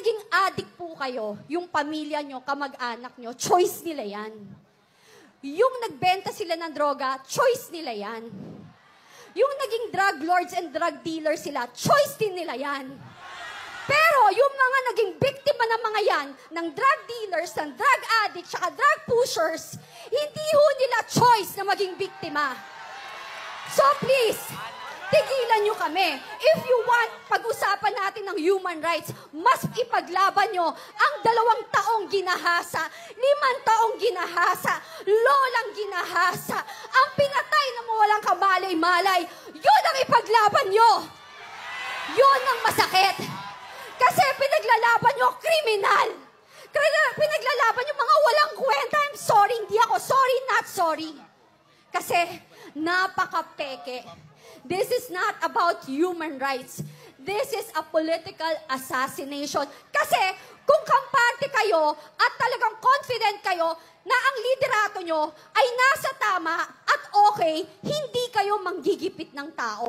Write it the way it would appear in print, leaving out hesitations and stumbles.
naging addict po kayo, yung pamilya nyo, kamag-anak nyo, choice nila yan. Yung nagbenta sila ng droga, choice nila yan. Yung naging drug lords and drug dealers sila, choice din nila yan. Pero yung mga naging biktima ng mga yan, ng drug dealers, ng drug addicts, saka drug pushers, hindi ho nila choice na maging biktima. So please, tigilan nyo kami. If you want, pag-usapan natin ng human rights, mas ipaglaban nyo ang 2 taong ginahasa, 5 taong ginahasa, lolang ginahasa, ang pinatay na mawalang kamalay-malay, yun ang ipaglaban nyo. Yun ang masakit. Kasi pinaglalaban nyo kriminal. Pinaglalaban nyo mga walang kwenta. I'm sorry, hindi ako sorry, not sorry. Kasi napaka-peke. This is not about human rights. This is a political assassination. Kasi kung kampante kayo at talagang confident kayo na ang liderato nyo ay nasa tama at okay, hindi kayo manggigipit ng tao.